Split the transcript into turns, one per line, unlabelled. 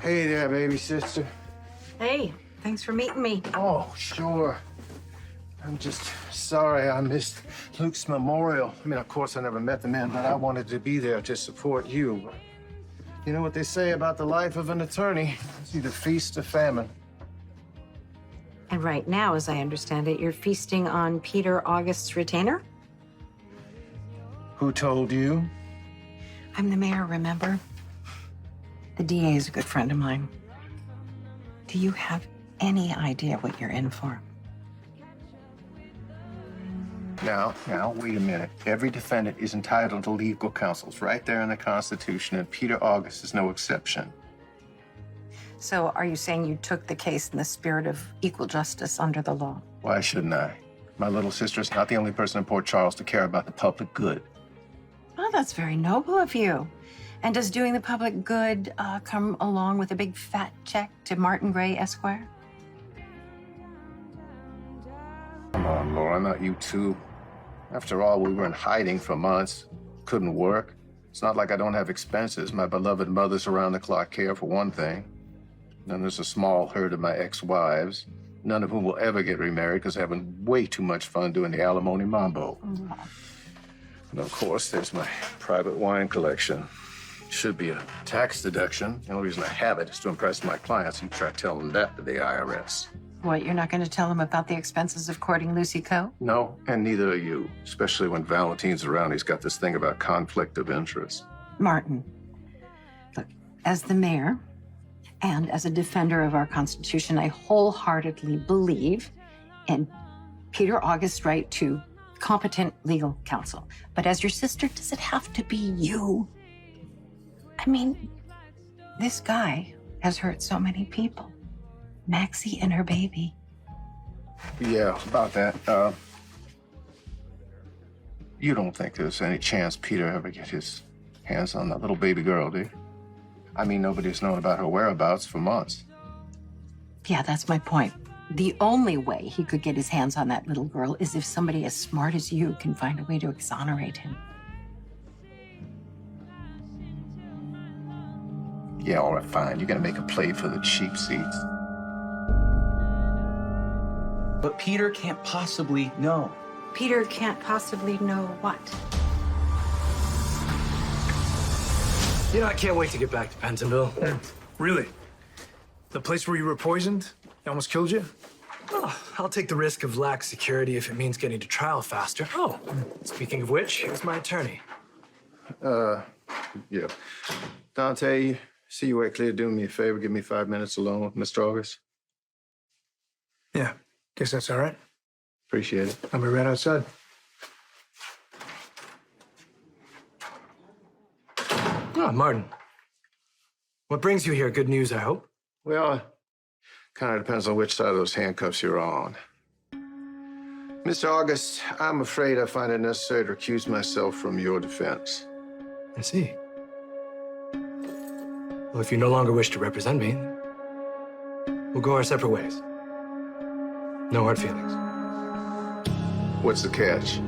Hey there, baby sister.
Hey, thanks for meeting me.
Oh, sure. I'm just sorry I missed Luke's memorial. I mean, of course, I never met the man, but I wanted to be there to support you. You know what they say about the life of an attorney? It's either feast or famine.
And right now, as I understand it, you're feasting on Peter August's retainer?
Who told you?
I'm the mayor, remember? The DA is a good friend of mine. Do you have any idea what you're in for?
Now, wait a minute. Every defendant is entitled to legal counsel. It's right there in the Constitution, and Peter August is no exception.
So are you saying you took the case in the spirit of equal justice under the law?
Why shouldn't I? My little sister is not the only person in Port Charles to care about the public good.
Well, that's very noble of you. And does doing the public good come along with a big fat check to Martin Gray, Esquire?
Come on, Laura, not you too. After all, we were in hiding for months. Couldn't work. It's not like I don't have expenses. My beloved mother's around-the-clock care, for one thing. Then there's a small herd of my ex-wives, none of whom will ever get remarried because they're having way too much fun doing the alimony mambo.
Mm-hmm.
And of course, there's my private wine collection. Should be a tax deduction. The only reason I have it is to impress my clients and try to tell them that to the IRS.
What, you're not going to tell them about the expenses of courting Lucy Coe?
No, and neither are you. Especially when Valentine's around, he's got this thing about conflict of interest.
Martin, look, as the mayor and as a defender of our Constitution, I wholeheartedly believe in Peter August's right to competent legal counsel. But as your sister, does it have to be you? I mean, this guy has hurt so many people. Maxie and her baby.
Yeah, about that. You don't think there's any chance Peter ever get his hands on that little baby girl, do you? I mean, nobody's known about her whereabouts for months.
Yeah, that's my point. The only way he could get his hands on that little girl is if somebody as smart as you can find a way to exonerate him.
Yeah, all right, fine. You're gonna make a play for the cheap seats.
But Peter can't possibly know.
Peter can't possibly know what.
You know, I can't wait to get back to Pentonville.
Really? The place where you were poisoned? It almost killed you?
Oh, I'll take the risk of lax security if it means getting to trial faster. Oh, speaking of which, here's my attorney.
Yeah. Dante, see you at Clear. Do me a favor. Give me 5 minutes alone with Mr. August.
Yeah, guess that's all right.
Appreciate it.
I'll be right outside.
Oh, Martin. What brings you here? Good news, I hope.
Well, kind of depends on which side of those handcuffs you're on. Mr. August, I'm afraid I find it necessary to recuse myself from your defense.
I see. Well, if you no longer wish to represent me, we'll go our separate ways. No hard feelings.
What's the catch?